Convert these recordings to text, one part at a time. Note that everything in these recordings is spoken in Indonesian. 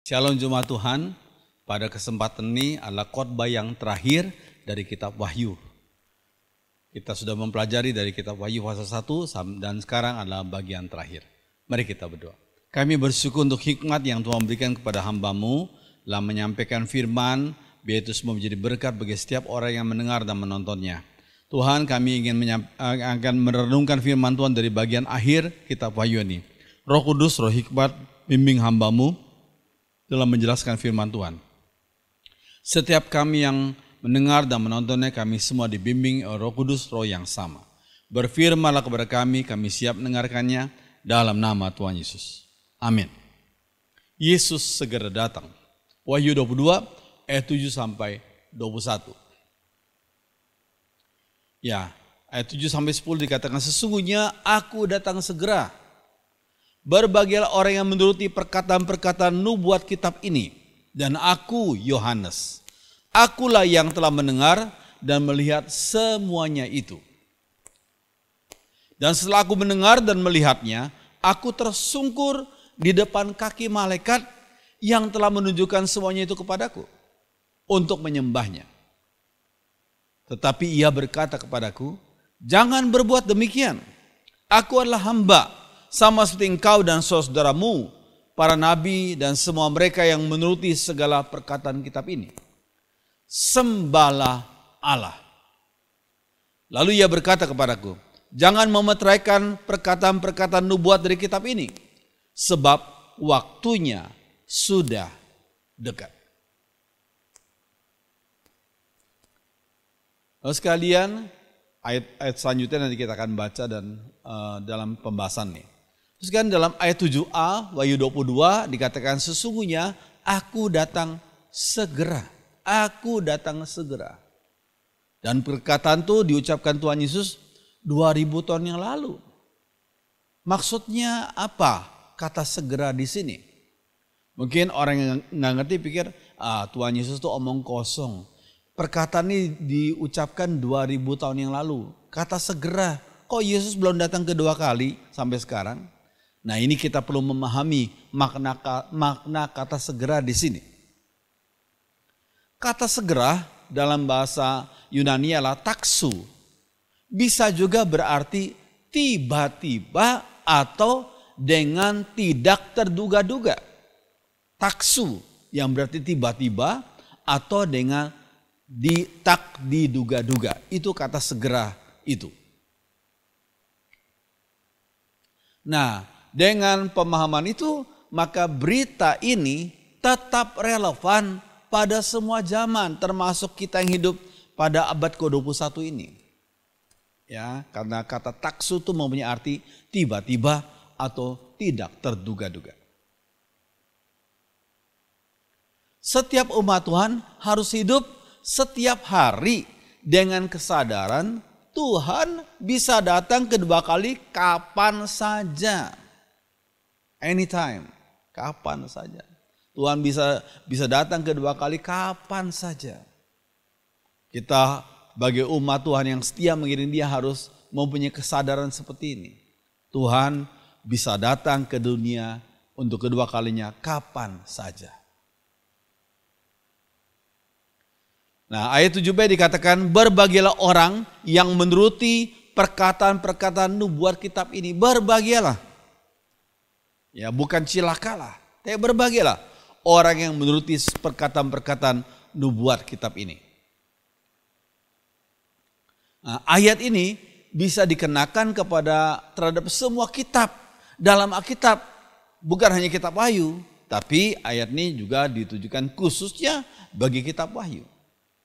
Shalom Jemaat Tuhan, pada kesempatan ini adalah khotbah yang terakhir dari kitab Wahyu. Kita sudah mempelajari dari kitab Wahyu pasal 1 dan sekarang adalah bagian terakhir. Mari kita berdoa. Kami bersyukur untuk hikmat yang Tuhan berikan kepada hamba-Mu dalam menyampaikan firman, biar itu semua menjadi berkat bagi setiap orang yang mendengar dan menontonnya. Tuhan, kami akan merenungkan firman Tuhan dari bagian akhir kitab Wahyu ini. Roh Kudus, Roh hikmat, bimbing hamba-Mu dalam menjelaskan firman Tuhan. Setiap kami yang mendengar dan menontonnya, kami semua dibimbing oleh Roh Kudus, Roh yang sama. Berfirmanlah kepada kami siap mendengarkannya dalam nama Tuhan Yesus. Amin. Yesus segera datang. Wahyu 22 ayat 7 sampai 21. Ya, ayat 7 sampai 10 dikatakan, sesungguhnya aku datang segera. Berbahagialah orang yang menuruti perkataan-perkataan nubuat kitab ini. Dan aku, Yohanes, akulah yang telah mendengar dan melihat semuanya itu. Dan setelah aku mendengar dan melihatnya, aku tersungkur di depan kaki malaikat yang telah menunjukkan semuanya itu kepadaku untuk menyembahnya. Tetapi ia berkata kepadaku, jangan berbuat demikian. Aku adalah hamba, sama seperti engkau dan saudaramu, para nabi dan semua mereka yang menuruti segala perkataan kitab ini. Sembahlah Allah. Lalu ia berkata kepadaku, jangan memeteraikan perkataan-perkataan nubuat dari kitab ini, sebab waktunya sudah dekat. Lalu sekalian, ayat selanjutnya nanti kita akan baca dan dalam pembahasan nih. Terus kan dalam ayat 7a, Wahyu 22 dikatakan sesungguhnya aku datang segera. Aku datang segera. Dan perkataan itu diucapkan Tuhan Yesus 2000 tahun yang lalu. Maksudnya apa kata segera di sini? Mungkin orang yang nggak ngerti pikir, Tuhan Yesus itu omong kosong. Perkataan ini diucapkan 2000 tahun yang lalu. Kata segera, kok Yesus belum datang kedua kali sampai sekarang? Nah, ini kita perlu memahami makna kata segera di sini. Kata segera dalam bahasa Yunani adalah taksu. Bisa juga berarti tiba-tiba atau dengan tidak terduga-duga. Taksu yang berarti tiba-tiba atau dengan tak diduga-duga. Itu kata segera itu. Nah, dengan pemahaman itu, maka berita ini tetap relevan pada semua zaman, termasuk kita yang hidup pada abad ke-21 ini. Ya, karena kata taksu itu mempunyai arti tiba-tiba atau tidak terduga-duga. Setiap umat Tuhan harus hidup setiap hari dengan kesadaran Tuhan bisa datang kedua kali kapan saja. Anytime, kapan saja. Tuhan bisa datang kedua kali kapan saja. Kita sebagai umat Tuhan yang setia mengiring Dia harus mempunyai kesadaran seperti ini. Tuhan bisa datang ke dunia untuk kedua kalinya kapan saja. Nah, ayat 7b dikatakan, berbahagialah orang yang menuruti perkataan-perkataan nubuat kitab ini. Berbahagialah. Ya, bukan cilakalah. Tapi berbahagialah orang yang menuruti perkataan-perkataan nubuat kitab ini. Nah, ayat ini bisa dikenakan terhadap semua kitab dalam Alkitab. Bukan hanya kitab Wahyu, tapi ayat ini juga ditujukan khususnya bagi kitab Wahyu.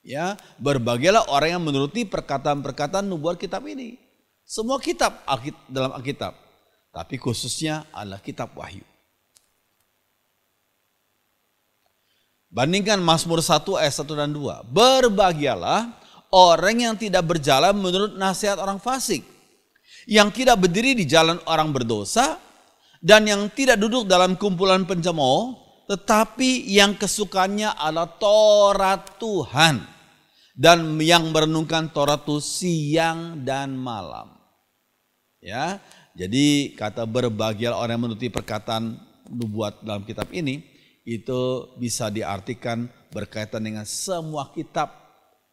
Ya, berbahagialah orang yang menuruti perkataan-perkataan nubuat kitab ini. Semua kitab dalam Alkitab, tapi khususnya adalah kitab Wahyu. Bandingkan Mazmur 1 ayat 1 dan 2. Berbahagialah orang yang tidak berjalan menurut nasihat orang fasik, yang tidak berdiri di jalan orang berdosa, dan yang tidak duduk dalam kumpulan pencemooh, tetapi yang kesukaannya adalah Taurat Tuhan. Dan yang merenungkan Taurat itu siang dan malam. Ya, jadi kata berbahagialah orang yang menuruti perkataan nubuat dalam kitab ini itu bisa diartikan berkaitan dengan semua kitab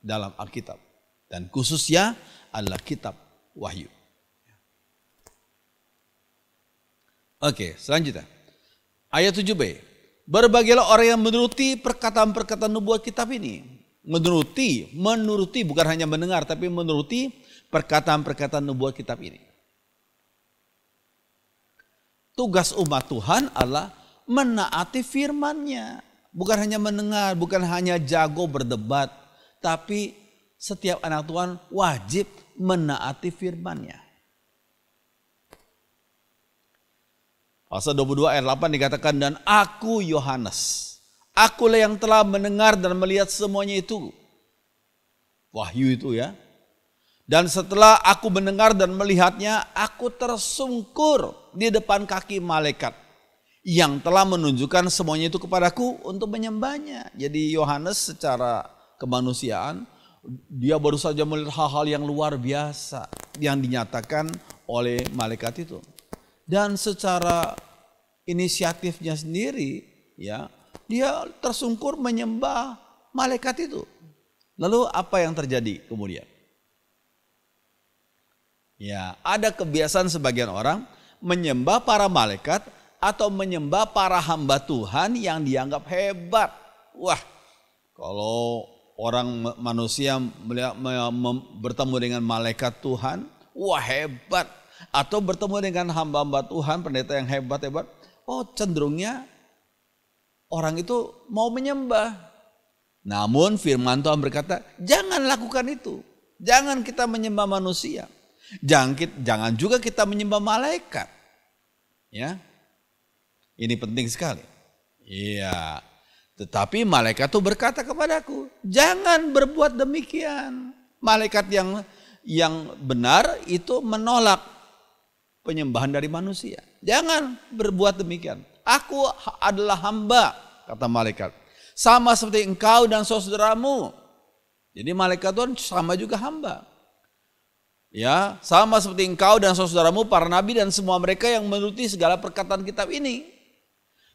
dalam Alkitab. Dan khususnya adalah kitab Wahyu. Oke, selanjutnya. Ayat 7b. Berbahagialah orang yang menuruti perkataan-perkataan nubuat kitab ini. Menuruti bukan hanya mendengar, tapi menuruti perkataan-perkataan nubuat kitab ini. Tugas umat Tuhan adalah menaati firman-Nya. Bukan hanya mendengar, bukan hanya jago berdebat, tapi setiap anak Tuhan wajib menaati firman-Nya. Pasal 22 ayat 8 dikatakan, dan aku Yohanes, akulah yang telah mendengar dan melihat semuanya itu. Wahyu itu ya. Dan setelah aku mendengar dan melihatnya, aku tersungkur di depan kaki malaikat yang telah menunjukkan semuanya itu kepadaku untuk menyembahnya. Jadi Yohanes secara kemanusiaan, dia baru saja melihat hal-hal yang luar biasa yang dinyatakan oleh malaikat itu. Dan secara inisiatifnya sendiri, ya, dia tersungkur menyembah malaikat itu. Lalu apa yang terjadi kemudian? Ya, ada kebiasaan sebagian orang menyembah para malaikat atau menyembah para hamba Tuhan yang dianggap hebat. Wah, kalau orang manusia bertemu dengan malaikat Tuhan, wah hebat. Atau bertemu dengan hamba-hamba Tuhan, pendeta yang hebat-hebat, oh cenderungnya orang itu mau menyembah. Namun firman Tuhan berkata, jangan lakukan itu. Jangan kita menyembah manusia. Jangan juga kita menyembah malaikat. Ya, ini penting sekali. Iya. Tetapi malaikat itu berkata kepadaku, jangan berbuat demikian. Malaikat yang benar itu menolak penyembahan dari manusia. Jangan berbuat demikian. Aku adalah hamba, kata malaikat. Sama seperti engkau dan saudaramu. Jadi malaikat Tuhan sama juga hamba. Ya, sama seperti engkau dan saudaramu, para nabi dan semua mereka yang menuruti segala perkataan kitab ini.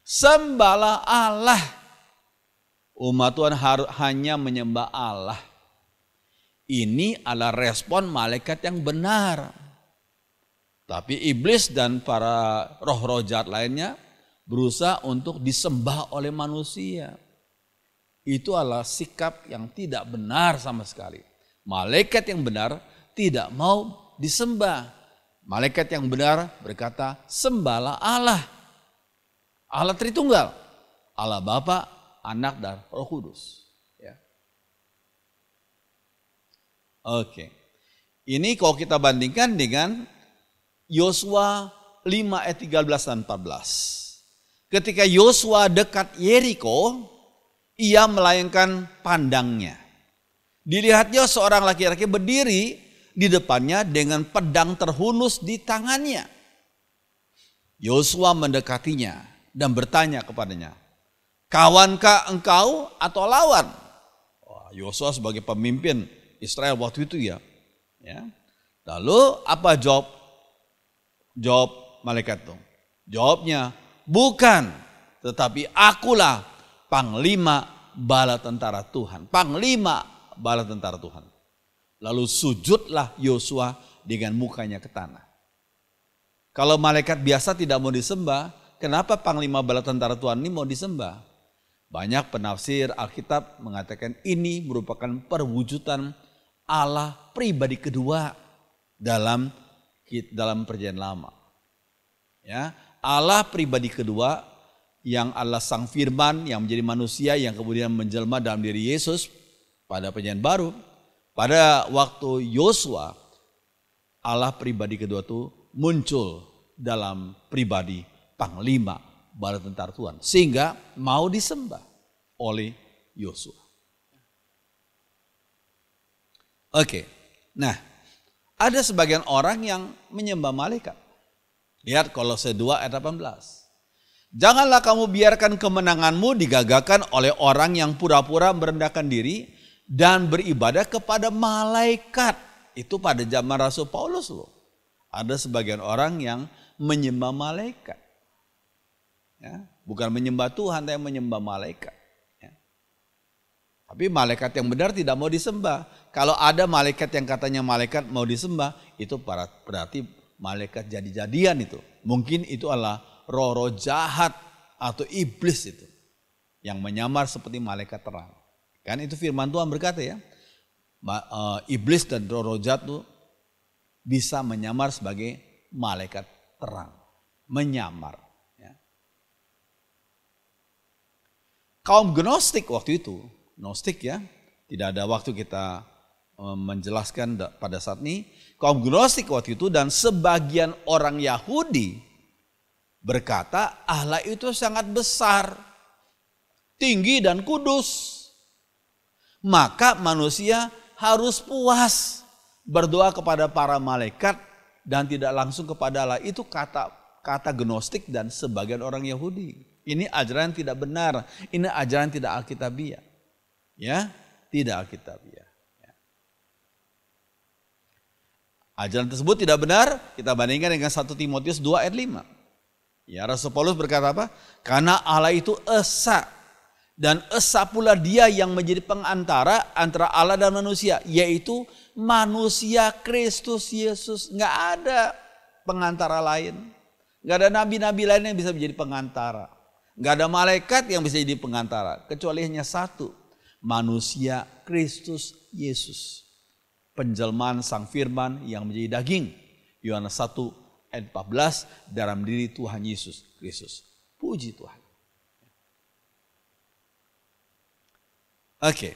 Sembahlah Allah. Umat Tuhan hanya menyembah Allah. Ini adalah respon malaikat yang benar. Tapi iblis dan para roh-roh jahat lainnya berusaha untuk disembah oleh manusia. Itu adalah sikap yang tidak benar sama sekali. Malaikat yang benar tidak mau disembah. Malaikat yang benar berkata, sembahlah Allah. Allah Tritunggal. Allah Bapa, Anak dan Roh Kudus. Ya. Oke. Ini kalau kita bandingkan dengan Yosua 5 ayat 13 dan 14. Ketika Yosua dekat Yeriko, ia melayangkan pandangnya. Dilihatnya seorang laki-laki berdiri di depannya dengan pedang terhunus di tangannya. Yosua mendekatinya dan bertanya kepadanya, kawankah engkau atau lawan? Yosua sebagai pemimpin Israel waktu itu ya. Lalu apa jawab malaikat itu? Jawabnya, bukan, tetapi akulah panglima bala tentara Tuhan. Panglima bala tentara Tuhan. Lalu sujudlah Yosua dengan mukanya ke tanah. Kalau malaikat biasa tidak mau disembah, kenapa panglima bala tentara Tuhan ini mau disembah? Banyak penafsir Alkitab mengatakan ini merupakan perwujudan Allah pribadi kedua dalam perjanjian lama. Ya, Allah pribadi kedua yang Allah Sang Firman yang menjadi manusia yang kemudian menjelma dalam diri Yesus pada perjanjian baru. Pada waktu Yosua, Allah pribadi kedua itu muncul dalam pribadi panglima bala tentara Tuhan sehingga mau disembah oleh Yosua. Oke. Nah, ada sebagian orang yang menyembah malaikat. Lihat Kolose 2 ayat 18. Janganlah kamu biarkan kemenanganmu digagakan oleh orang yang pura-pura merendahkan diri dan beribadah kepada malaikat. Itu pada zaman Rasul Paulus loh. Ada sebagian orang yang menyembah malaikat. Ya, Bukan menyembah Tuhan, tapi menyembah malaikat. Ya. Tapi malaikat yang benar tidak mau disembah. Kalau ada malaikat yang katanya malaikat mau disembah, itu berarti malaikat jadi-jadian itu. Mungkin itu adalah roh-roh jahat atau iblis itu. Yang menyamar seperti malaikat terang. Kan itu firman Tuhan berkata ya. Iblis dan roh-roh jahat itu bisa menyamar sebagai malaikat terang. Menyamar. Kaum Gnostik waktu itu, Gnostik ya, tidak ada waktu kita menjelaskan pada saat ini. Kaum Gnostik waktu itu dan sebagian orang Yahudi berkata Allah itu sangat besar, tinggi dan kudus. Maka manusia harus puas berdoa kepada para malaikat dan tidak langsung kepada Allah. Itu kata Gnostik dan sebagian orang Yahudi. Ini ajaran tidak benar, ini ajaran tidak alkitabiah. Ya, tidak alkitabiah. Ya. Ajaran tersebut tidak benar, kita bandingkan dengan 1 Timotius 2 ayat 5. Ya, Rasul Paulus berkata apa? Karena Allah itu esa, dan esa pula dia yang menjadi pengantara antara Allah dan manusia, yaitu manusia Kristus Yesus. Nggak ada pengantara lain. Nggak ada nabi-nabi lain yang bisa menjadi pengantara. Nggak ada malaikat yang bisa jadi pengantara. Kecuali hanya satu. Manusia Kristus Yesus. Penjelmaan sang firman yang menjadi daging. Yohanes 1 ayat 14. Dalam diri Tuhan Yesus Kristus. Puji Tuhan. Oke.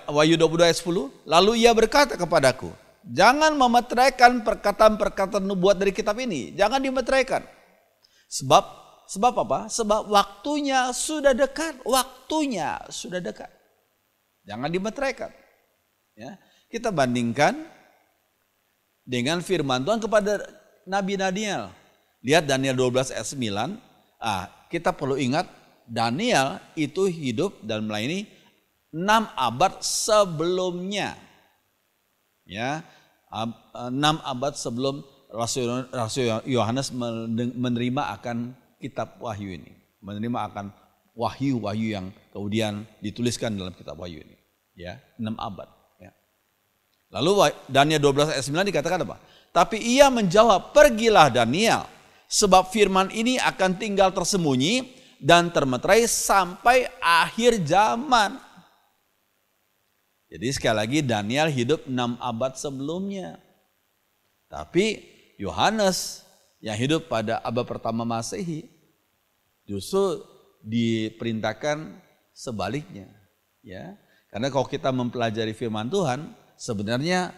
Wahyu 22 ayat 10. Lalu ia berkata kepadaku. Jangan memeteraikan perkataan-perkataan nubuat dari kitab ini. Jangan dimeteraikan. Sebab apa? Sebab waktunya sudah dekat. Waktunya sudah dekat. Jangan dimeteraikan. Ya. Kita bandingkan dengan firman Tuhan kepada Nabi Daniel. Lihat Daniel 12 ayat 9. Kita perlu ingat Daniel itu hidup dan melayani 6 abad sebelumnya. Ya, 6 abad sebelum Rasul Yohanes menerima akan kitab wahyu ini, menerima akan wahyu-wahyu yang kemudian dituliskan dalam kitab wahyu ini, ya, 6 abad. Ya. Lalu Daniel 12 ayat 9 dikatakan apa? Tapi ia menjawab, pergilah Daniel, sebab firman ini akan tinggal tersembunyi dan termeterai sampai akhir zaman. Jadi sekali lagi Daniel hidup 6 abad sebelumnya. Tapi Yohanes yang hidup pada abad pertama Masehi justru diperintahkan sebaliknya, ya. Karena kalau kita mempelajari firman Tuhan, sebenarnya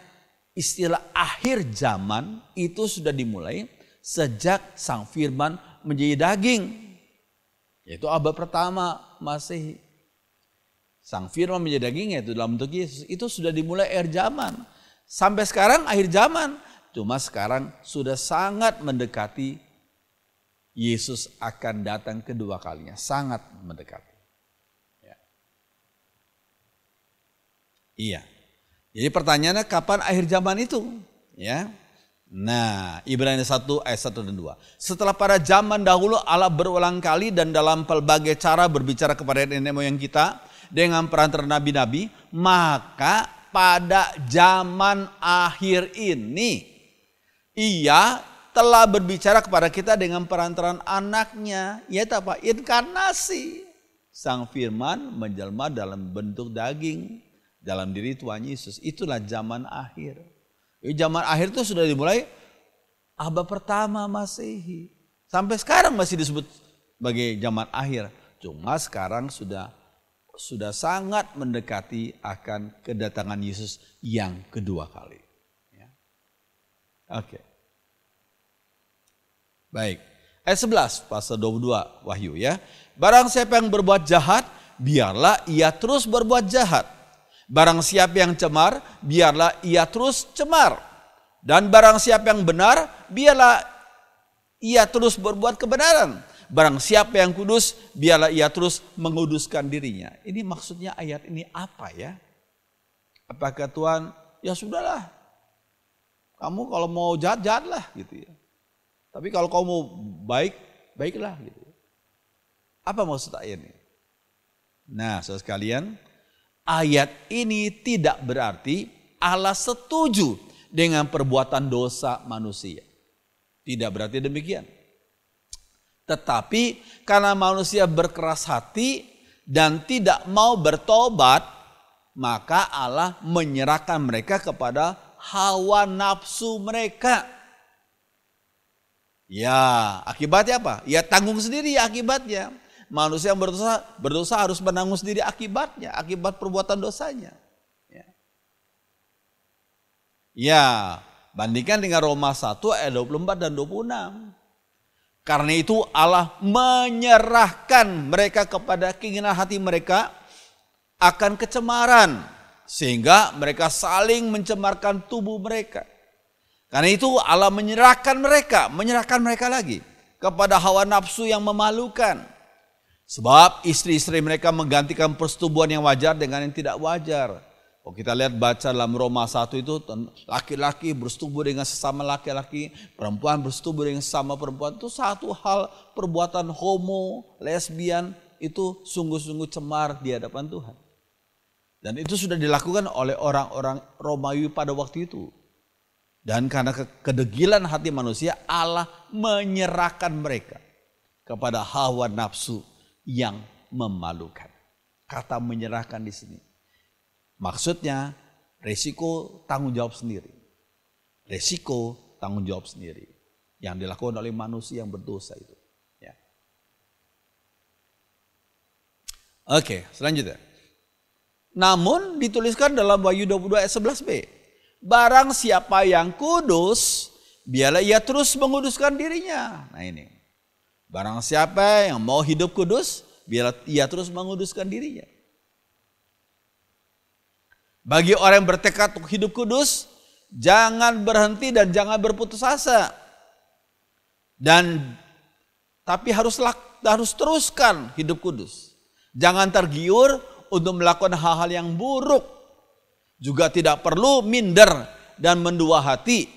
istilah akhir zaman itu sudah dimulai sejak sang firman menjadi daging, yaitu abad pertama Masehi. Sang firman menjadi daging yaitu dalam bentuk Yesus, itu sudah dimulai akhir zaman. Sampai sekarang akhir zaman. Cuma sekarang sudah sangat mendekati Yesus akan datang kedua kalinya. Sangat mendekati. Ya. Iya. Jadi pertanyaannya kapan akhir zaman itu? Ya. Nah, Ibrani 1 ayat 1 dan 2. Setelah pada zaman dahulu Allah berulang kali dan dalam pelbagai cara berbicara kepada nenek moyang kita dengan perantara nabi-nabi, maka pada zaman akhir ini ia telah berbicara kepada kita dengan perantaran anaknya, yaitu apa? Inkarnasi. Sang firman menjelma dalam bentuk daging dalam diri Tuhan Yesus. Itulah zaman akhir. Zaman akhir itu sudah dimulai abad pertama Masehi. Sampai sekarang masih disebut sebagai zaman akhir. Cuma sekarang sudah sangat mendekati akan kedatangan Yesus yang kedua kali. Ya. Oke. Baik. Ayat 11 pasal 22 Wahyu ya. Barang siapa yang berbuat jahat, biarlah ia terus berbuat jahat. Barang siapa yang cemar, biarlah ia terus cemar. Dan barang siapa yang benar, biarlah ia terus berbuat kebenaran. Barang siapa yang kudus, biarlah ia terus menguduskan dirinya. Ini maksudnya ayat ini apa ya? Apakah Tuhan, ya sudahlah. Kamu kalau mau jahat, jahatlah gitu ya. Tapi kalau kamu mau baik, baiklah gitu. Apa maksud ayat ini? Nah, saudara sekalian, ayat ini tidak berarti Allah setuju dengan perbuatan dosa manusia. Tidak berarti demikian. Tetapi karena manusia berkeras hati dan tidak mau bertobat, maka Allah menyerahkan mereka kepada hawa nafsu mereka. Ya, akibatnya apa? Ya tanggung sendiri akibatnya. Manusia yang berdosa harus menanggung sendiri akibatnya, akibat perbuatan dosanya. Ya, bandingkan dengan Roma 1 ayat 24 dan 26. Karena itu Allah menyerahkan mereka kepada keinginan hati mereka akan kecemaran. Sehingga mereka saling mencemarkan tubuh mereka. Karena itu Allah menyerahkan mereka lagi kepada hawa nafsu yang memalukan. Sebab istri-istri mereka menggantikan persetubuhan yang wajar dengan yang tidak wajar. Kalau kita lihat baca dalam Roma 1 itu, laki-laki bersetubuh dengan sesama laki-laki, perempuan bersetubuh dengan sesama perempuan. Itu satu hal, perbuatan homo, lesbian, itu sungguh-sungguh cemar di hadapan Tuhan. Dan itu sudah dilakukan oleh orang-orang Romawi pada waktu itu. Dan karena kedegilan hati manusia, Allah menyerahkan mereka kepada hawa nafsu yang memalukan. Kata menyerahkan di sini. Maksudnya resiko tanggung jawab sendiri. Resiko tanggung jawab sendiri. Yang dilakukan oleh manusia yang berdosa itu. Ya. Oke, selanjutnya. Namun dituliskan dalam Wahyu 22 ayat 11b. Barang siapa yang kudus, biarlah ia terus menguduskan dirinya. Nah ini. Barang siapa yang mau hidup kudus, biarlah ia terus menguduskan dirinya. Bagi orang yang bertekad untuk hidup kudus, jangan berhenti dan jangan berputus asa. Tapi harus teruskan hidup kudus. Jangan tergiur untuk melakukan hal-hal yang buruk. Juga tidak perlu minder dan mendua hati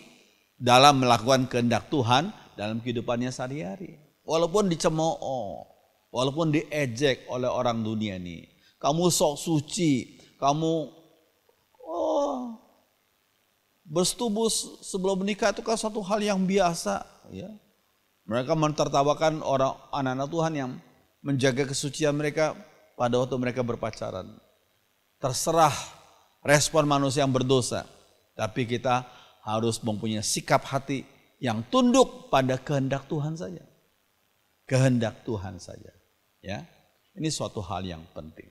dalam melakukan kehendak Tuhan dalam kehidupannya sehari-hari. Walaupun dicemooh, walaupun diejek oleh orang dunia ini. Kamu sok suci, kamu bersetubuh sebelum menikah itu kan satu hal yang biasa. Ya. Mereka mentertawakan orang anak-anak Tuhan yang menjaga kesucian mereka pada waktu mereka berpacaran. Terserah respon manusia yang berdosa. Tapi kita harus mempunyai sikap hati yang tunduk pada kehendak Tuhan saja. Kehendak Tuhan saja. Ya, ini suatu hal yang penting.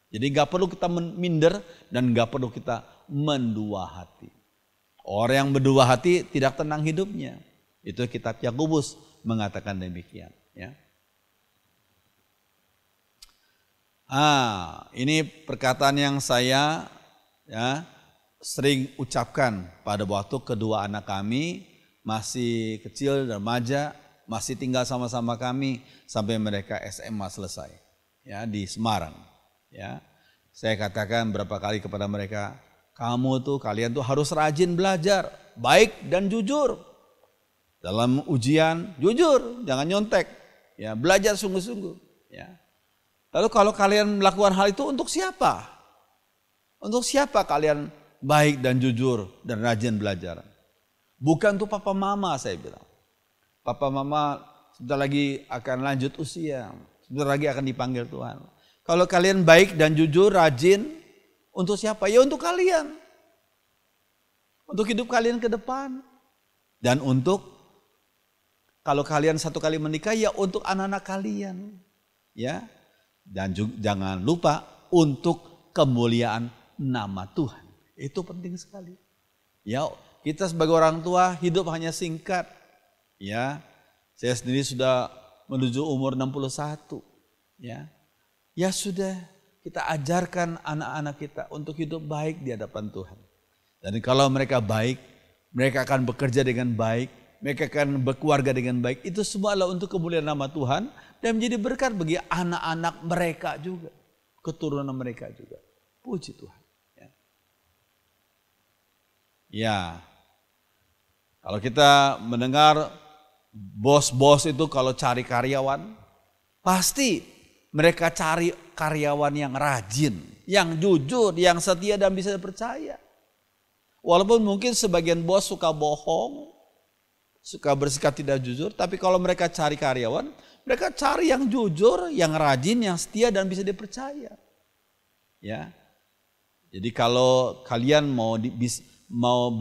Jadi nggak perlu kita minder dan nggak perlu kita mendua hati. Orang yang berdua hati tidak tenang hidupnya. Itu kitab Yakobus mengatakan demikian. Ya. Ini perkataan yang saya sering ucapkan pada waktu kedua anak kami masih kecil dan remaja, masih tinggal sama-sama kami sampai mereka SMA selesai, ya, di Semarang. Ya, saya katakan berapa kali kepada mereka, kalian tuh harus rajin belajar, baik dan jujur. Dalam ujian jujur, jangan nyontek. Ya, belajar sungguh-sungguh. Ya. Lalu kalau kalian melakukan hal itu untuk siapa? Untuk siapa kalian baik dan jujur dan rajin belajar? Bukan untuk papa mama, saya bilang. Papa mama sebentar lagi akan lanjut usia, sebentar lagi akan dipanggil Tuhan. Kalau kalian baik dan jujur, rajin, untuk siapa? Ya untuk kalian. Untuk hidup kalian ke depan. Dan untuk, kalau kalian satu kali menikah, ya untuk anak-anak kalian. Ya. Dan jangan lupa untuk kemuliaan nama Tuhan. Itu penting sekali. Ya, kita sebagai orang tua hidup hanya singkat. Ya, saya sendiri sudah menuju umur 61. Ya. Ya sudah, kita ajarkan anak-anak kita untuk hidup baik di hadapan Tuhan. Dan kalau mereka baik, mereka akan bekerja dengan baik, mereka akan berkeluarga dengan baik. Itu semua adalah untuk kemuliaan nama Tuhan dan menjadi berkat bagi anak-anak mereka juga, keturunan mereka juga. Puji Tuhan. Ya, kalau kita mendengar bos-bos itu kalau cari karyawan, Pasti mereka cari karyawan yang rajin, yang jujur, yang setia dan bisa dipercaya. Walaupun mungkin sebagian bos suka bohong, suka bersikap tidak jujur, tapi kalau mereka cari karyawan, mereka cari yang jujur, yang rajin, yang setia dan bisa dipercaya. Ya. Jadi kalau kalian mau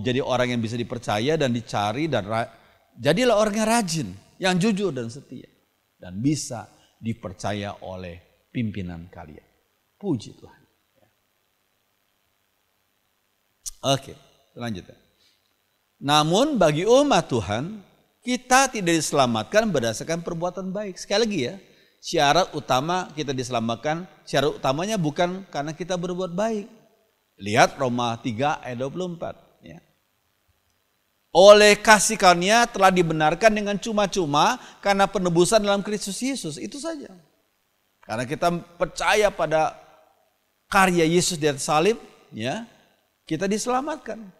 jadi orang yang bisa dipercaya dan dicari dan jadilah orang yang rajin, yang jujur dan setia dan bisa dipercaya oleh pimpinan kalian. Puji Tuhan. Oke, selanjutnya. Namun bagi umat Tuhan, kita tidak diselamatkan berdasarkan perbuatan baik. Sekali lagi ya, syarat utama kita diselamatkan, syarat utamanya bukan karena kita berbuat baik. Lihat Roma 3 ayat 24. Ya. Oleh kasih karunia telah dibenarkan dengan cuma-cuma karena penebusan dalam Kristus Yesus. Itu saja. Karena kita percaya pada karya Yesus di atas salib, ya, kita diselamatkan.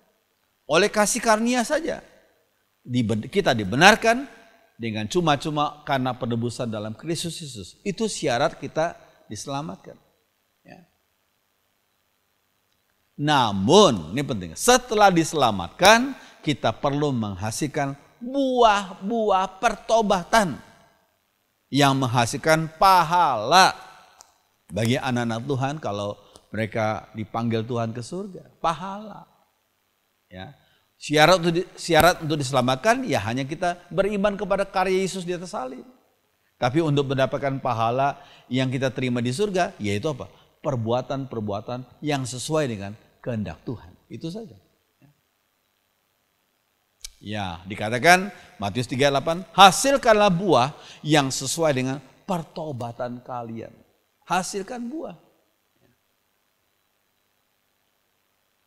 Oleh kasih karunia saja. Kita dibenarkan dengan cuma-cuma karena penebusan dalam Kristus Yesus. Itu syarat kita diselamatkan. Ya. Namun, ini penting, setelah diselamatkan, kita perlu menghasilkan buah-buah pertobatan yang menghasilkan pahala bagi anak-anak Tuhan kalau mereka dipanggil Tuhan ke surga. Pahala. Ya. Syarat untuk diselamatkan ya hanya kita beriman kepada karya Yesus di atas salib. Tapi untuk mendapatkan pahala yang kita terima di surga, yaitu apa? Perbuatan-perbuatan yang sesuai dengan kehendak Tuhan. Itu saja. Ya, dikatakan Matius 3:8, hasilkanlah buah yang sesuai dengan pertobatan kalian. Hasilkan buah.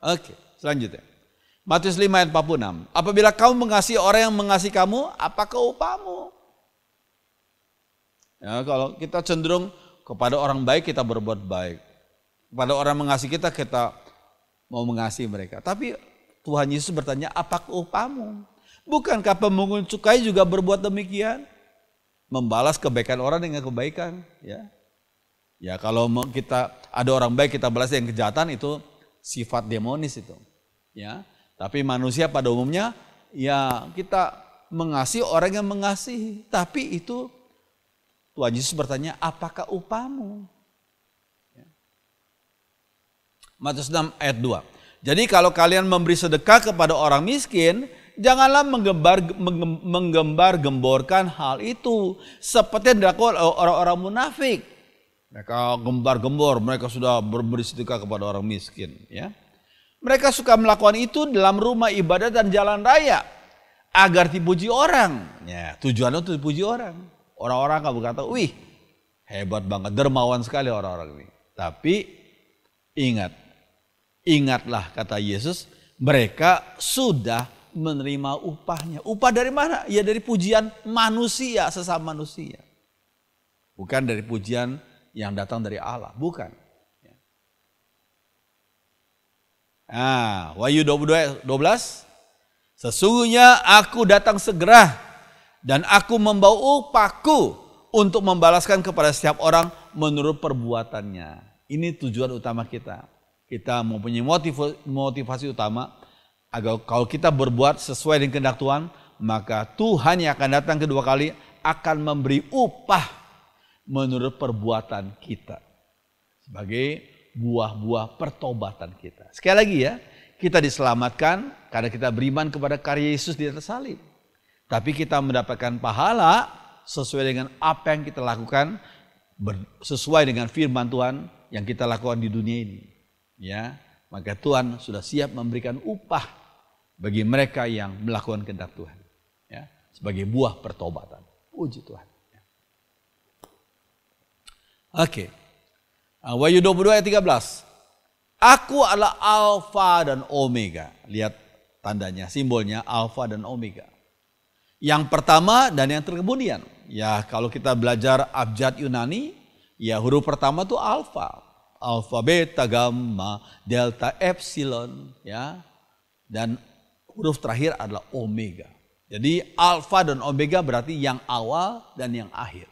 Oke, selanjutnya. Matius 5 ayat 46. Apabila kamu mengasihi orang yang mengasihi kamu, apakah upahmu? Ya, kalau kita cenderung kepada orang baik, kita berbuat baik. Kepada orang mengasihi kita, kita mau mengasihi mereka. Tapi Tuhan Yesus bertanya, apakah upahmu? Bukankah pemungut cukai juga berbuat demikian? Membalas kebaikan orang dengan kebaikan. Ya, kalau kita ada orang baik kita balas dengan kejahatan, itu sifat demonis itu. Ya, tapi manusia pada umumnya ya kita mengasihi orang yang mengasihi. Tapi itu Tuhan Yesus bertanya, apakah upahmu? Ya. Matius 6 ayat 2. Jadi kalau kalian memberi sedekah kepada orang miskin, janganlah menggembar-gemborkan hal itu seperti yang dilakukan orang-orang munafik. Mereka gembar-gembor, mereka sudah memberi sedekah kepada orang miskin. Ya. Mereka suka melakukan itu dalam rumah ibadat dan jalan raya agar dipuji orang. Ya, tujuannya untuk dipuji orang. Orang-orang akan berkata, wih hebat banget, dermawan sekali orang-orang ini. Tapi ingatlah kata Yesus, mereka sudah menerima upahnya. Upah dari mana? Ya dari pujian manusia, sesama manusia. Bukan dari pujian yang datang dari Allah, bukan. Wahyu 22:12. Sesungguhnya aku datang segera dan aku membawa upahku untuk membalaskan kepada setiap orang menurut perbuatannya. Ini tujuan utama kita. Kita mempunyai motivasi utama agar kalau kita berbuat sesuai dengan kehendak Tuhan, maka Tuhan yang akan datang kedua kali akan memberi upah menurut perbuatan kita sebagai buah-buah pertobatan kita. Sekali lagi ya, kita diselamatkan karena kita beriman kepada karya Yesus di atas salib. Tapi kita mendapatkan pahala sesuai dengan apa yang kita lakukan, sesuai dengan firman Tuhan yang kita lakukan di dunia ini. Ya, maka Tuhan sudah siap memberikan upah bagi mereka yang melakukan kehendak Tuhan. Ya, sebagai buah pertobatan. Puji Tuhan. Oke. Wahyu 22 ayat 13. Aku adalah Alfa dan Omega. Lihat tandanya, simbolnya Alfa dan Omega. Yang pertama dan yang terkemudian. Ya, kalau kita belajar abjad Yunani, ya huruf pertama itu Alfa. Alfa, beta, gamma, delta, epsilon, ya. Dan huruf terakhir adalah Omega. Jadi Alfa dan Omega berarti yang awal dan yang akhir.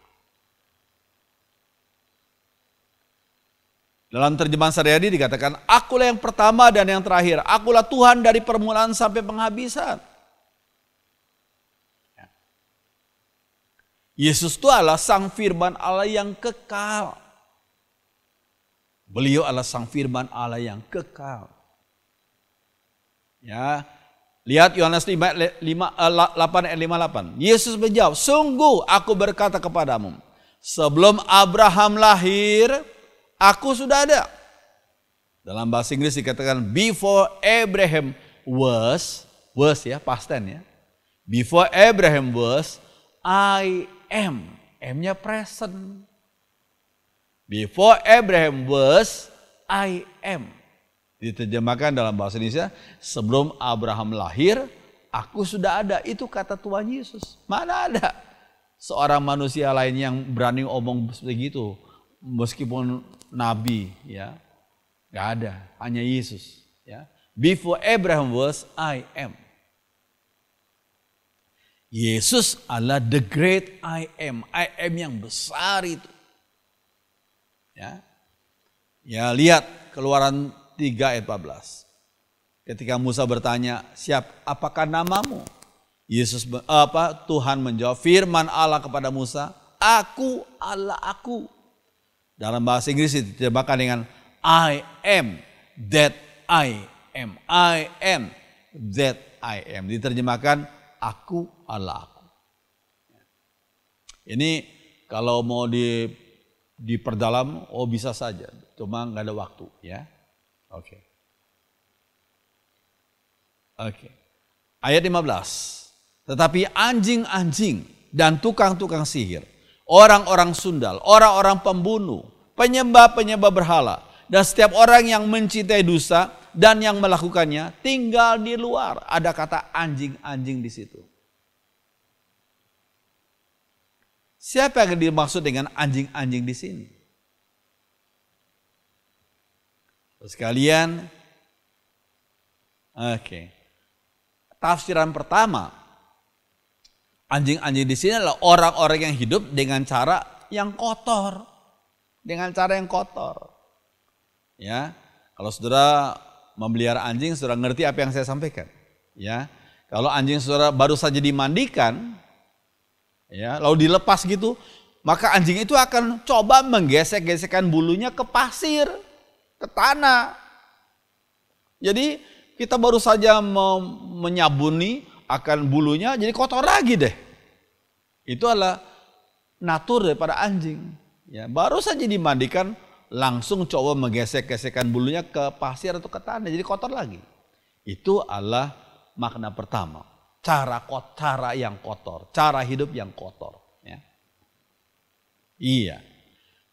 Dalam terjemahan sehari-hari dikatakan, akulah yang pertama dan yang terakhir. Akulah Tuhan dari permulaan sampai penghabisan. Yesus itu adalah sang firman Allah yang kekal. Beliau adalah sang firman Allah yang kekal. Ya, lihat Yohanes 8 ayat 58. Yesus menjawab, sungguh aku berkata kepadamu, sebelum Abraham lahir, aku sudah ada. Dalam bahasa Inggris dikatakan before Abraham was ya, past tense ya. Before Abraham was, I am. M-nya present. Before Abraham was, I am. Diterjemahkan dalam bahasa Indonesia, sebelum Abraham lahir, aku sudah ada. Itu kata Tuhan Yesus. Mana ada seorang manusia lain yang berani omong begitu, meskipun nabi, ya, nggak ada, hanya Yesus. Ya, before Abraham was, I am. Yesus adalah the great I am yang besar itu. Ya, lihat Keluaran 3 ayat 14. Ketika Musa bertanya, apakah namamu? Tuhan menjawab, firman Allah kepada Musa, aku adalah aku. Dalam bahasa Inggris diterjemahkan dengan I am that I am. I am that I am. Diterjemahkan aku adalah aku. Ini kalau mau diperdalam, bisa saja. Cuma nggak ada waktu, ya. Oke. Ayat 15. Tetapi anjing-anjing dan tukang-tukang sihir, orang-orang sundal, orang-orang pembunuh, penyembah-penyembah berhala, dan setiap orang yang mencintai dosa dan yang melakukannya tinggal di luar. Ada kata anjing-anjing di situ. Siapa yang dimaksud dengan anjing-anjing di sini? Sekalian, tafsiran pertama, anjing-anjing di sini adalah orang-orang yang hidup dengan cara yang kotor. Dengan cara yang kotor. Ya, kalau saudara memelihara anjing, saudara ngerti apa yang saya sampaikan. Ya, kalau anjing saudara baru saja dimandikan, ya, lalu dilepas gitu, maka anjing itu akan coba menggesek-gesekkan bulunya ke pasir, ke tanah. Jadi kita baru saja menyabuni akan bulunya, jadi kotor lagi deh. Itu adalah natur daripada anjing. Ya, baru saja dimandikan, langsung coba menggesek-gesekkan bulunya ke pasir atau ke tanah, jadi kotor lagi. Itu adalah makna pertama. Cara yang kotor, cara hidup yang kotor. Ya. Iya.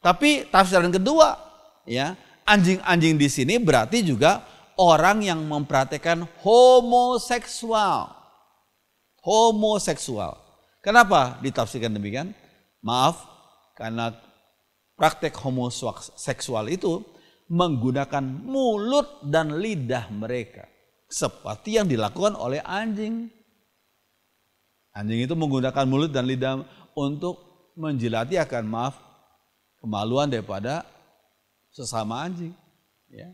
Tapi tafsiran kedua, ya, anjing-anjing di sini berarti juga orang yang mempraktikkan homoseksual. Homoseksual. Kenapa ditafsirkan demikian? Maaf, karena praktek homoseksual itu menggunakan mulut dan lidah mereka. Seperti yang dilakukan oleh anjing. Anjing itu menggunakan mulut dan lidah untuk menjilati kemaluan daripada sesama anjing. Ya.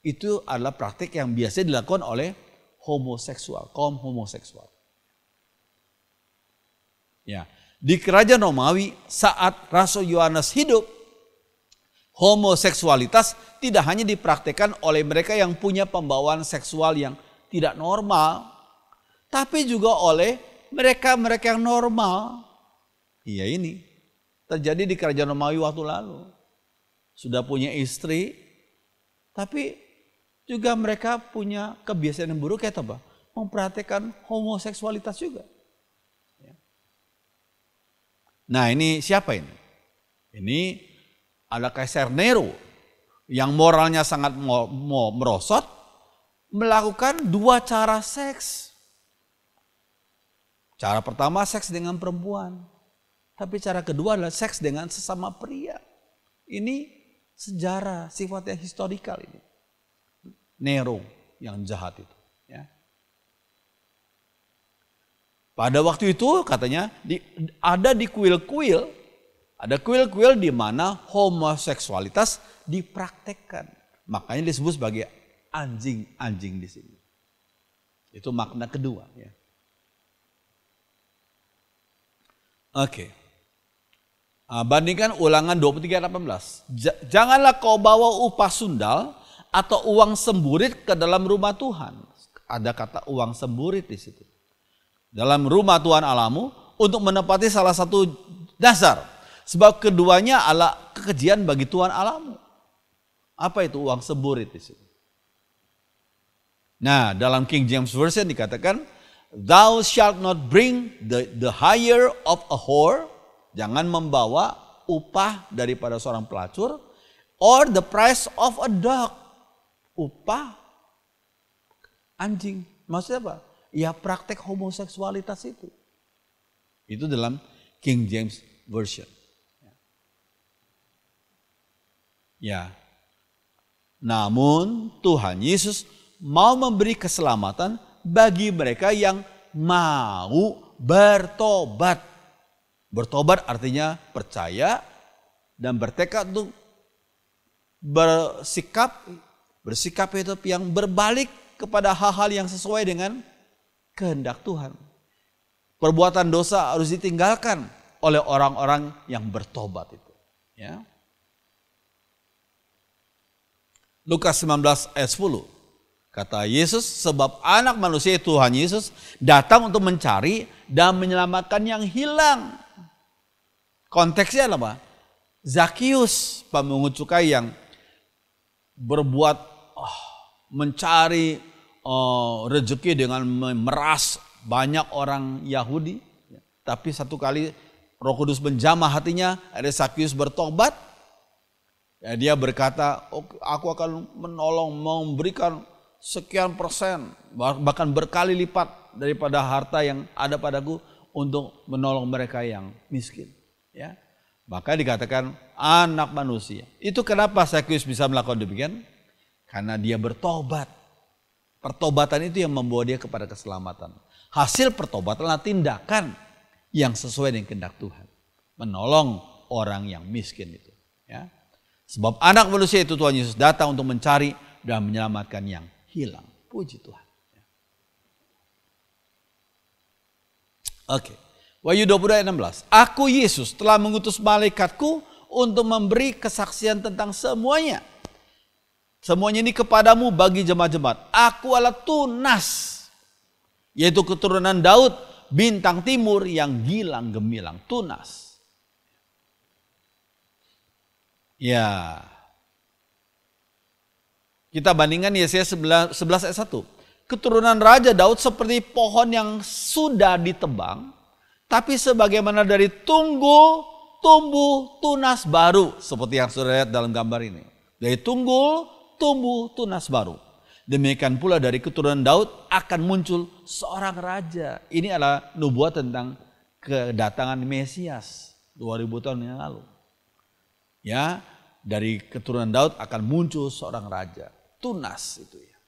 Itu adalah praktik yang biasa dilakukan oleh homoseksual, kaum homoseksual. Ya. Di kerajaan Romawi saat Rasul Yohanes hidup, homoseksualitas tidak hanya dipraktikkan oleh mereka yang punya pembawaan seksual yang tidak normal, tapi juga oleh mereka yang normal. Iya, ini terjadi di kerajaan Romawi waktu lalu. Sudah punya istri, tapi juga mereka punya kebiasaan yang buruk, kayak apa? Mempraktikkan homoseksualitas juga. Nah, ini siapa ini? Ini ada Kaisar Nero yang moralnya sangat merosot, melakukan dua cara seks. Cara pertama seks dengan perempuan, tapi cara kedua adalah seks dengan sesama pria. Ini sejarah, sifatnya historikal ini. Nero yang jahat itu. Ya. Pada waktu itu katanya ada di kuil-kuil Ada kuil-kuil di mana homoseksualitas dipraktekkan. Makanya disebut sebagai anjing-anjing di sini. Itu makna kedua. Ya. Oke. Bandingkan Ulangan 23:18. Janganlah kau bawa upah sundal atau uang semburit ke dalam rumah Tuhan. Ada kata uang semburit di situ. Dalam rumah Tuhan Allahmu untuk menepati salah satu dasar. Sebab keduanya adalah kekejian bagi Tuhan Allahmu. Apa itu uang semburit di situ? Nah, dalam King James Version dikatakan, thou shalt not bring the hire of a whore, jangan membawa upah daripada seorang pelacur, or the price of a dog, upah anjing. Maksudnya apa? Ya praktek homoseksualitas itu. Itu dalam King James Version. Ya. Namun Tuhan Yesus mau memberi keselamatan bagi mereka yang mau bertobat. Bertobat artinya percaya dan bertekad untuk bersikap hidup yang berbalik kepada hal-hal yang sesuai dengan kehendak Tuhan. Perbuatan dosa harus ditinggalkan oleh orang-orang yang bertobat itu. Ya. Lukas 19 ayat 10. Kata Yesus, sebab anak manusia Tuhan Yesus datang untuk mencari dan menyelamatkan yang hilang. Konteksnya apa? Zakius, pemungut cukai yang berbuat mencari rezeki dengan memeras banyak orang Yahudi. Tapi satu kali Roh Kudus menjamah hatinya, ada Zakius bertobat. Ya, dia berkata, aku akan menolong, memberikan sekian persen, bahkan berkali lipat daripada harta yang ada padaku untuk menolong mereka yang miskin. Ya, maka dikatakan anak manusia. Itu kenapa Zakius bisa melakukan demikian? Karena dia bertobat. Pertobatan itu yang membawa dia kepada keselamatan. Hasil pertobatan adalah tindakan yang sesuai dengan kehendak Tuhan. Menolong orang yang miskin itu. Ya. Sebab anak manusia itu Tuhan Yesus datang untuk mencari dan menyelamatkan yang hilang. Puji Tuhan. Oke. Wahyu 22 ayat 16. Aku Yesus telah mengutus malaikatku untuk memberi kesaksian tentang semuanya. Semuanya ini kepadamu bagi jemaat-jemaat. Aku adalah tunas. Yaitu keturunan Daud, bintang timur yang gilang gemilang. Tunas. Ya, kita bandingkan Yesaya 11 ayat 1. Keturunan Raja Daud seperti pohon yang sudah ditebang, tapi sebagaimana dari tumbuh tunas baru. Seperti yang sudah lihat dalam gambar ini. Dari tumbuh tunas baru. Demikian pula dari keturunan Daud akan muncul seorang raja. Ini adalah nubuat tentang kedatangan Mesias 2000 tahun yang lalu. Ya, dari keturunan Daud akan muncul seorang raja. Tunas itu ya.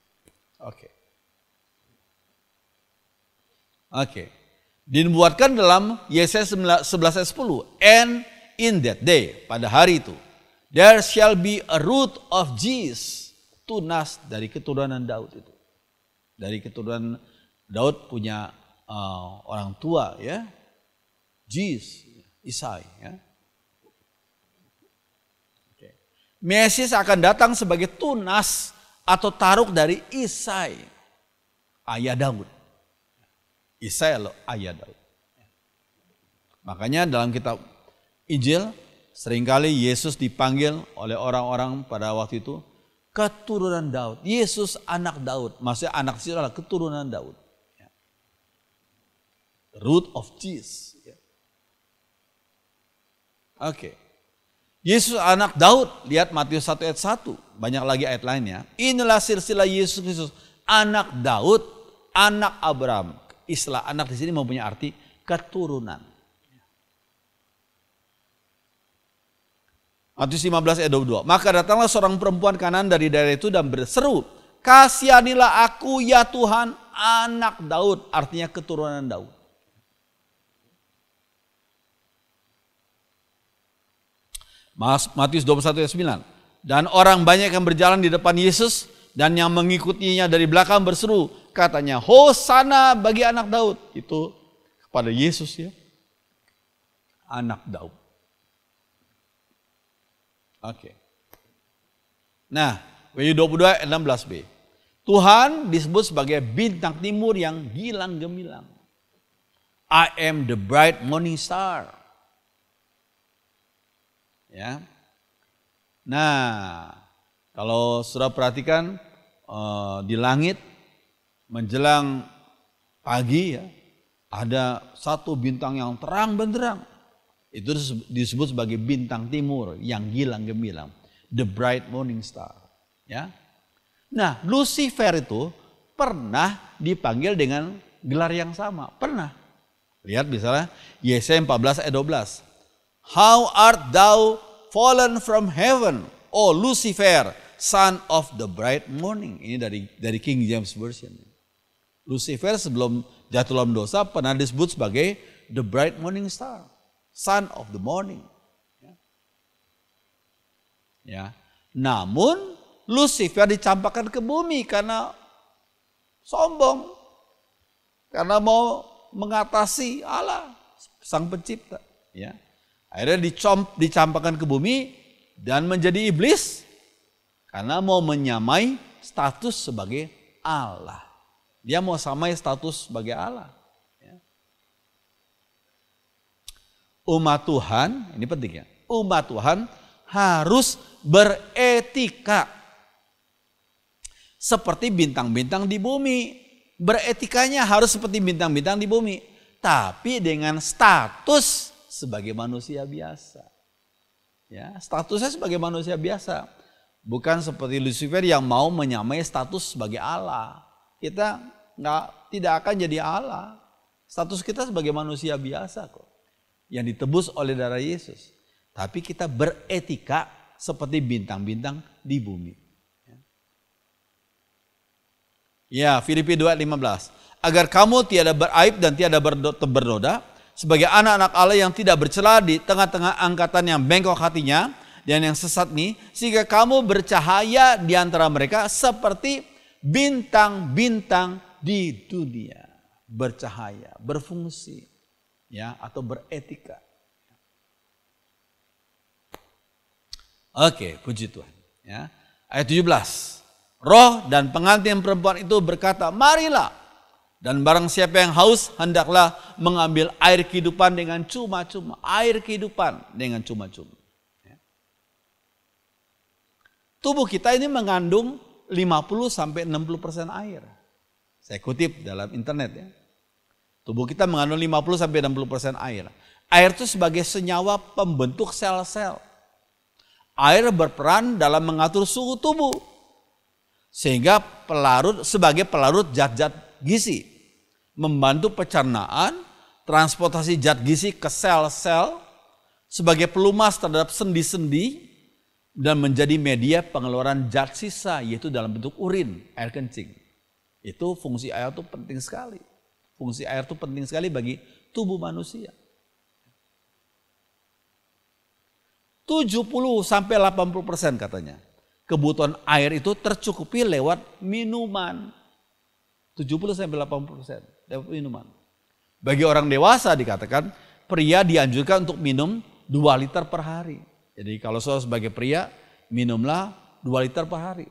Oke. Dinubuatkan dalam Yesaya 11 ayat 10. And in that day, pada hari itu, there shall be a root of Jesse. Tunas dari keturunan Daud itu. Dari keturunan Daud punya orang tua ya. Jesse, Isai ya. Mesias akan datang sebagai tunas atau taruk dari Isai, ayah Daud. Isai adalah ayah Daud. Makanya dalam kitab Injil seringkali Yesus dipanggil oleh orang-orang pada waktu itu keturunan Daud. Yesus anak Daud, maksudnya anak itu adalah keturunan Daud. Root of Jesus. Oke. Yesus anak Daud, lihat Matius 1 ayat 1, banyak lagi ayat lainnya. Inilah silsilah Yesus Kristus, anak Daud, anak Abraham. Istilah anak di sini mempunyai arti keturunan. Matius 15 ayat 22. Maka datanglah seorang perempuan Kanaan dari daerah itu dan berseru, kasihanilah aku ya Tuhan, anak Daud, artinya keturunan Daud. Matius 21 ayat 9. Dan orang banyak yang berjalan di depan Yesus dan yang mengikutinya dari belakang berseru, katanya, Hosana bagi anak Daud. Itu kepada Yesus ya. Anak Daud. Oke. Nah, Wahyu 22 ayat 16b. Tuhan disebut sebagai bintang timur yang gilang gemilang. I am the bright morning star. Ya. Nah, kalau sudah perhatikan di langit menjelang pagi ya, ada satu bintang yang terang benderang. Itu disebut sebagai bintang timur yang gilang gemilang, the bright morning star. Ya. Nah, Lucifer itu pernah dipanggil dengan gelar yang sama, pernah. Lihat misalnya Yesaya 14 ayat 12. How art thou fallen from heaven, O Lucifer, son of the bright morning. Ini dari King James Version. Lucifer sebelum jatuh dalam dosa pernah disebut sebagai the bright morning star, son of the morning. Ya. Namun Lucifer dicampakkan ke bumi karena sombong, karena mau mengatasi Allah, sang pencipta. Ya. Akhirnya dicampakkan ke bumi dan menjadi iblis karena mau menyamai status sebagai Allah. Dia mau samai status sebagai Allah. Ya. Umat Tuhan, ini penting ya, umat Tuhan harus beretika seperti bintang-bintang di bumi. Beretikanya harus seperti bintang-bintang di bumi, tapi dengan status sebagai manusia biasa. Ya, statusnya sebagai manusia biasa. Bukan seperti Lucifer yang mau menyamai status sebagai Allah. Kita tidak akan jadi Allah. Status kita sebagai manusia biasa kok. Yang ditebus oleh darah Yesus. Tapi kita beretika seperti bintang-bintang di bumi. Ya, Filipi 2:15. Agar kamu tiada beraib dan tiada bernoda, sebagai anak-anak Allah yang tidak bercela di tengah-tengah angkatan yang bengkok hatinya dan yang sesat nih, sehingga kamu bercahaya di antara mereka seperti bintang-bintang di dunia. Bercahaya, berfungsi, ya, atau beretika. Oke, puji Tuhan. Ya. Ayat 17. Roh dan pengantin perempuan itu berkata, marilah. Dan barang siapa yang haus, hendaklah mengambil air kehidupan dengan cuma-cuma. Air kehidupan dengan cuma-cuma. Tubuh kita ini mengandung 50-60% air. Saya kutip dalam internet ya. Tubuh kita mengandung 50-60% air. Air itu sebagai senyawa pembentuk sel-sel. Air berperan dalam mengatur suhu tubuh. Sehingga sebagai pelarut zat-zat gizi, membantu pencernaan, transportasi zat gizi ke sel-sel, sebagai pelumas terhadap sendi-sendi, dan menjadi media pengeluaran zat sisa, yaitu dalam bentuk urin, air kencing. Itu fungsi air itu penting sekali. Fungsi air itu penting sekali bagi tubuh manusia. 70-80% katanya. Kebutuhan air itu tercukupi lewat minuman. 70-80% lewat minuman. Bagi orang dewasa dikatakan pria dianjurkan untuk minum 2 liter per hari. Jadi kalau saudara sebagai pria minumlah 2 liter per hari.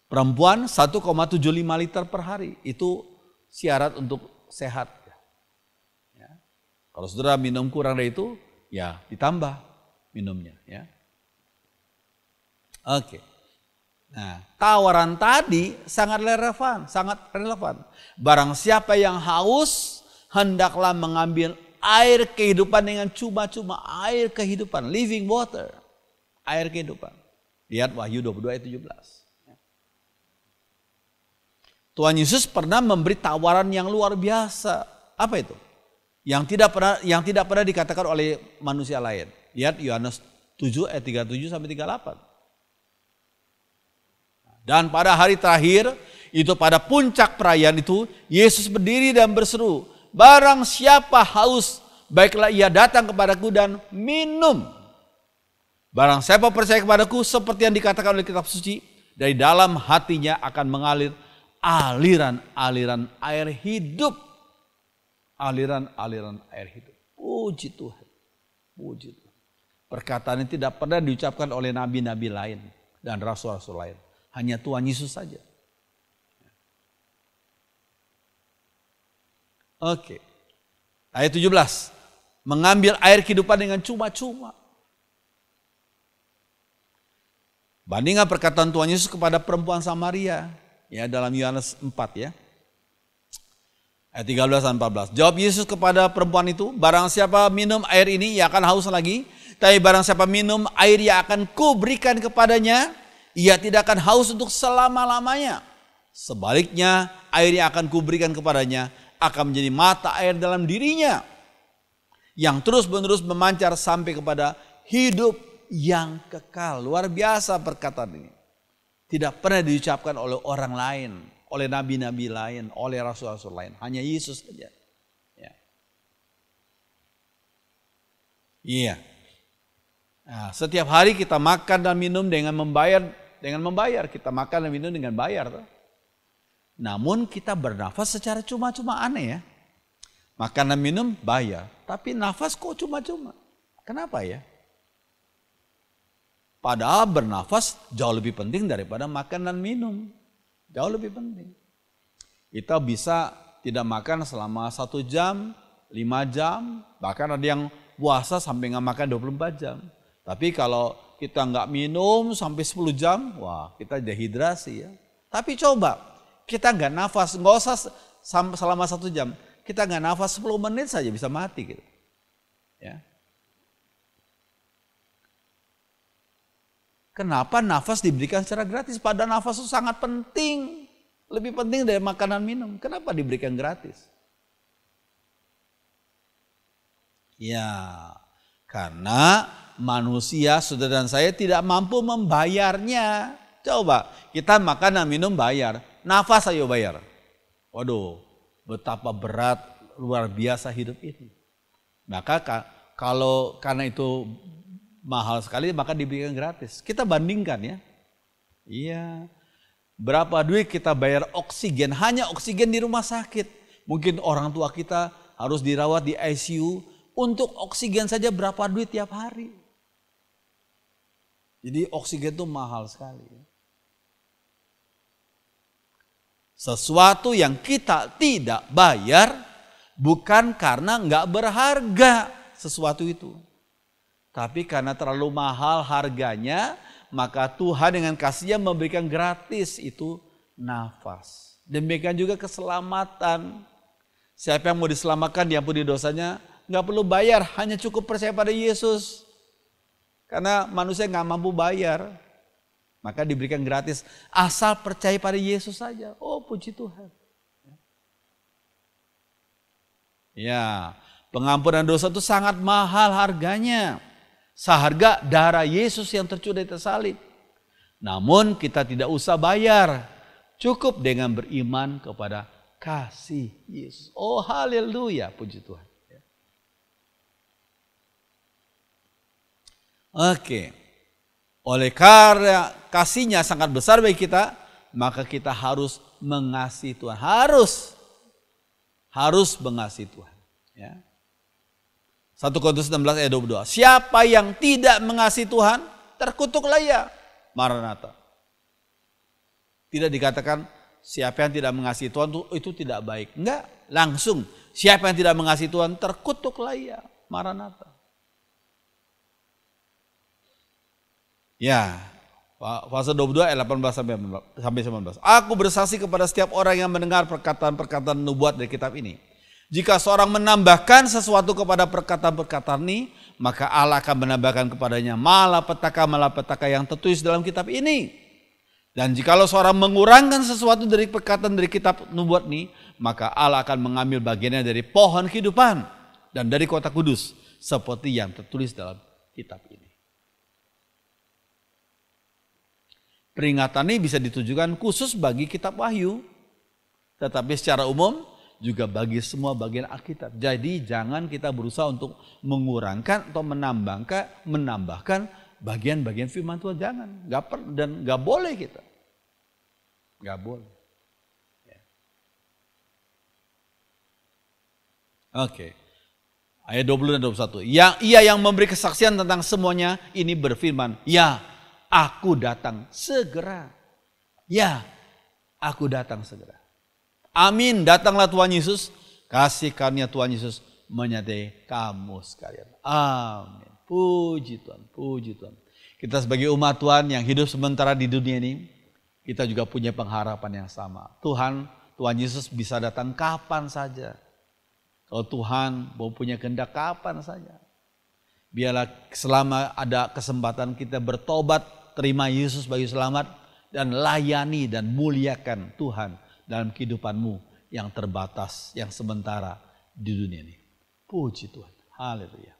Perempuan 1,75 liter per hari. Itu syarat untuk sehat. Ya. Kalau saudara minum kurang dari itu ya ditambah minumnya. Ya. Oke. Nah, tawaran tadi sangat relevan. Barang siapa yang haus, hendaklah mengambil air kehidupan dengan cuma-cuma, air kehidupan, living water, air kehidupan. Lihat Wahyu 22 ayat 17. Tuhan Yesus pernah memberi tawaran yang luar biasa. Apa itu? Yang tidak pernah dikatakan oleh manusia lain. Lihat Yohanes 7 ayat 37 sampai 38. Dan pada hari terakhir, itu pada puncak perayaan itu, Yesus berdiri dan berseru, barang siapa haus, baiklah ia datang kepadaku dan minum. Barang siapa percaya kepadaku, seperti yang dikatakan oleh kitab suci, dari dalam hatinya akan mengalir aliran-aliran air hidup. Aliran-aliran air hidup. Puji Tuhan. Puji Tuhan. Perkataan ini tidak pernah diucapkan oleh nabi-nabi lain dan rasul-rasul lain. Hanya Tuhan Yesus saja. Oke. Ayat 17. Mengambil air kehidupan dengan cuma-cuma. Bandingkan perkataan Tuhan Yesus kepada perempuan Samaria. Ya, dalam Yohanes 4 ya. Ayat 13 dan 14. Jawab Yesus kepada perempuan itu, barang siapa minum air ini, ia akan haus lagi. Tapi barang siapa minum air yang akan kuberikan kepadanya, ia tidak akan haus untuk selama-lamanya. Sebaliknya, air yang akan kuberikan kepadanya akan menjadi mata air dalam dirinya, yang terus-menerus memancar sampai kepada hidup yang kekal. Luar biasa perkataan ini. Tidak pernah diucapkan oleh orang lain, oleh nabi-nabi lain, oleh rasul-rasul lain. Hanya Yesus saja. Ya. Iya. Nah, setiap hari kita makan dan minum dengan membayar. Kita makan dan minum dengan bayar. Namun kita bernafas secara cuma-cuma, aneh ya. Makan dan minum bayar. Tapi nafas kok cuma-cuma. Kenapa ya? Padahal bernafas jauh lebih penting daripada makan dan minum. Jauh lebih penting. Kita bisa tidak makan selama 1 jam, 5 jam. Bahkan ada yang puasa sampai nggak makan 24 jam. Tapi kalau kita nggak minum sampai 10 jam, wah kita dehidrasi ya. Tapi coba, kita nggak nafas, nggak usah selama 1 jam. Kita nggak nafas 10 menit saja bisa mati gitu. Ya. Kenapa nafas diberikan secara gratis? Padahal nafas itu sangat penting. Lebih penting dari makanan minum. Kenapa diberikan gratis? Ya, karena manusia, saudara dan saya tidak mampu membayarnya. Coba, kita makan dan minum bayar. Nafas ayo bayar. Waduh, betapa berat, luar biasa hidup ini. Maka kalau karena itu mahal sekali, maka diberikan gratis. Kita bandingkan ya. Iya. Berapa duit kita bayar oksigen, hanya oksigen di rumah sakit. Mungkin orang tua kita harus dirawat di ICU. Untuk oksigen saja berapa duit tiap hari. Jadi oksigen itu mahal sekali. Sesuatu yang kita tidak bayar bukan karena nggak berharga sesuatu itu. Tapi karena terlalu mahal harganya, maka Tuhan dengan kasih-Nya memberikan gratis itu nafas. Demikian juga keselamatan. Siapa yang mau diselamatkan, diampuni dosanya, nggak perlu bayar, hanya cukup percaya pada Yesus. Karena manusia nggak mampu bayar, maka diberikan gratis. Asal percaya pada Yesus saja. Oh, puji Tuhan. Ya, pengampunan dosa itu sangat mahal harganya. Seharga darah Yesus yang tercurah di atas salib. Namun kita tidak usah bayar. Cukup dengan beriman kepada kasih Yesus. Oh haleluya, puji Tuhan. Oke. Oleh karena kasih-Nya sangat besar bagi kita, maka kita harus mengasihi Tuhan. Harus mengasihi Tuhan. Ya. 1 Korintus 16 ayat 22. Siapa yang tidak mengasihi Tuhan, terkutuklah ia. Maranatha. Tidak dikatakan siapa yang tidak mengasihi Tuhan itu tidak baik. Enggak, langsung. Siapa yang tidak mengasihi Tuhan, terkutuklah ia. Maranatha. Ya, fase 22 ayat 18 sampai 19. Aku bersaksi kepada setiap orang yang mendengar perkataan-perkataan nubuat dari kitab ini. Jika seorang menambahkan sesuatu kepada perkataan-perkataan ini, maka Allah akan menambahkan kepadanya malapetaka yang tertulis dalam kitab ini. Dan jikalau seorang mengurangkan sesuatu dari perkataan dari kitab nubuat ini, maka Allah akan mengambil bagiannya dari pohon kehidupan dan dari kota kudus, seperti yang tertulis dalam kitab ini. Peringatan ini bisa ditujukan khusus bagi kitab Wahyu, tetapi secara umum juga bagi semua bagian Alkitab. Jadi jangan kita berusaha untuk mengurangkan atau menambahkan bagian-bagian firman Tuhan jangan, dan nggak boleh kita, nggak boleh. Oke. Ayat 20 dan 21. Ia yang memberi kesaksian tentang semuanya ini berfirman, ya, aku datang segera. Ya, aku datang segera. Amin, datanglah Tuhan Yesus. Kasih karunia Tuhan Yesus menyertai kamu sekalian. Amin. Puji Tuhan, puji Tuhan. Kita sebagai umat Tuhan yang hidup sementara di dunia ini, kita juga punya pengharapan yang sama. Tuhan Yesus bisa datang kapan saja. Kalau Tuhan mau punya kehendak kapan saja. Biarlah selama ada kesempatan kita bertobat, terima Yesus sebagai selamat, dan layani dan muliakan Tuhan dalam kehidupanmu yang terbatas, yang sementara di dunia ini. Puji Tuhan. Haleluya.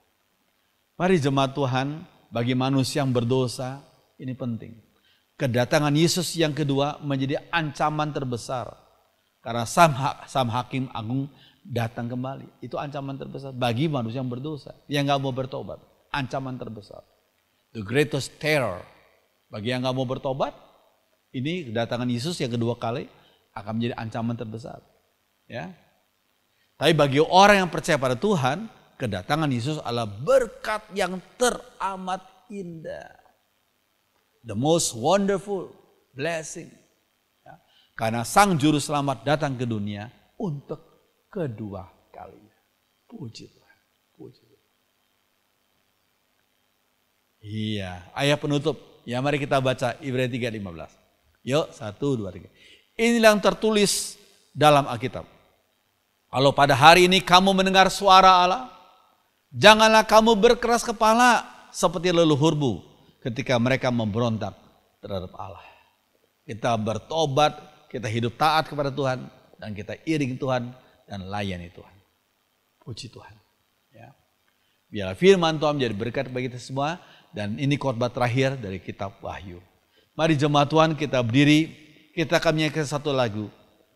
Mari jemaat Tuhan, bagi manusia yang berdosa, ini penting. Kedatangan Yesus yang kedua menjadi ancaman terbesar. Karena Sang Hakim Agung datang kembali. Itu ancaman terbesar bagi manusia yang berdosa, yang gak mau bertobat. Ancaman terbesar. The greatest terror. Bagi yang gak mau bertobat, ini kedatangan Yesus yang kedua kali akan menjadi ancaman terbesar. Ya. Tapi bagi orang yang percaya pada Tuhan, kedatangan Yesus adalah berkat yang teramat indah. The most wonderful blessing. Ya. Karena Sang Juru Selamat datang ke dunia untuk kedua kalinya. Puji Tuhan. Puji Tuhan. Iya, ayat penutup. Ya, mari kita baca Ibrani 3:15. Yuk, 1, 2, 3. Inilah yang tertulis dalam Alkitab. Kalau pada hari ini kamu mendengar suara Allah, janganlah kamu berkeras kepala seperti leluhurmu ketika mereka memberontak terhadap Allah. Kita bertobat, kita hidup taat kepada Tuhan, dan kita iring Tuhan dan layani Tuhan. Puji Tuhan. Ya. Biarlah firman Tuhan menjadi berkat bagi kita semua. Dan ini khotbah terakhir dari kitab Wahyu. Mari jemaat Tuhan kita berdiri. Kita akan menyanyikan satu lagu.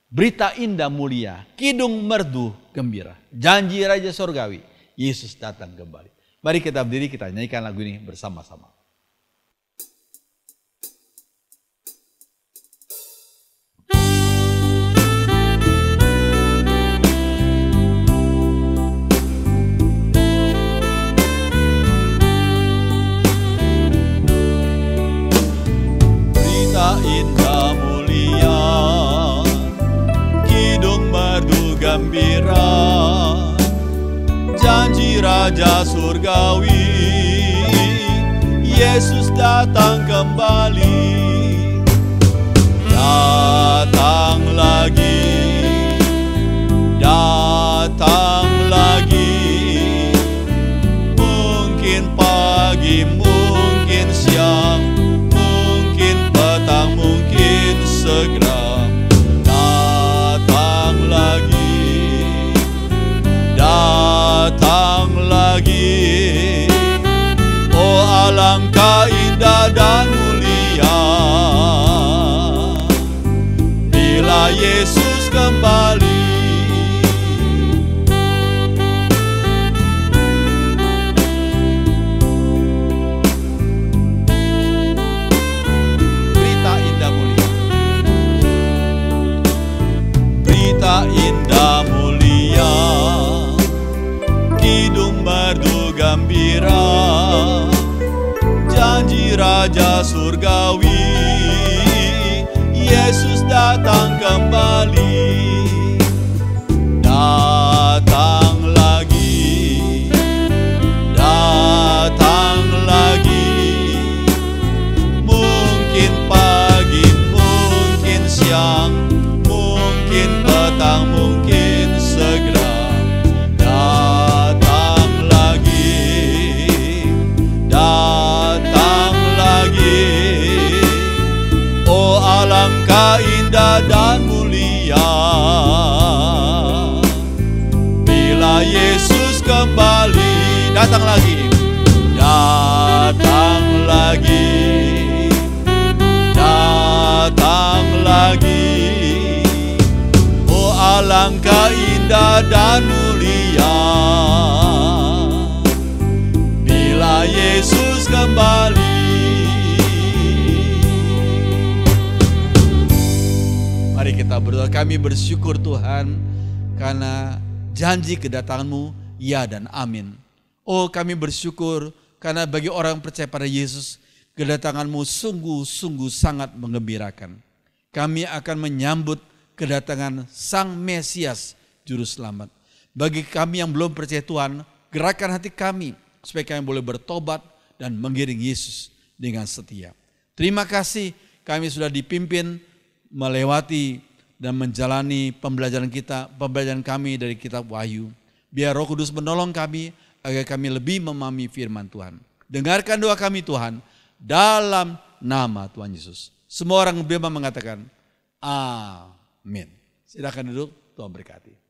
Berita indah mulia, kidung merdu gembira. Janji Raja Surgawi, Yesus datang kembali. Mari kita berdiri, kita nyanyikan lagu ini bersama-sama. Indah mulia, kidung merdu gembira, janji Raja Surgawi, Yesus datang kembali. Datang lagi, datang lagi, mungkin pagi, mungkin siang, mungkin segera datang lagi, datang lagi. Oh alangkah indah dan mulia bila Yesus kembali. Indah mulia, kidung merdu gembira, janji Raja Surgawi, Yesus datang kembali. Datang lagi, datang lagi, mungkin pagi, mungkin siang, mungkin petang, mungkin segera datang lagi, datang lagi. Oh alangkah indah dan mulia bila Yesus kembali. Datang lagi, datang lagi, datang lagi. Alangkah indah dan mulia bila Yesus kembali. kita berdoa. Kami bersyukur Tuhan karena janji kedatangan-Mu ya dan amin. Oh, kami bersyukur karena bagi orang yang percaya pada Yesus, kedatangan-Mu sungguh-sungguh sangat menggembirakan. Kami akan menyambut kedatangan Sang Mesias Juru Selamat. Bagi kami yang belum percaya Tuhan, gerakan hati kami supaya kami boleh bertobat dan mengiring Yesus dengan setia. Terima kasih kami sudah dipimpin melewati dan menjalani pembelajaran kami dari kitab Wahyu. Biar Roh Kudus menolong kami agar kami lebih memahami firman Tuhan. Dengarkan doa kami Tuhan dalam nama Tuhan Yesus. Semua orang beriman mengatakan amin. Silakan duduk, Tuhan berkati.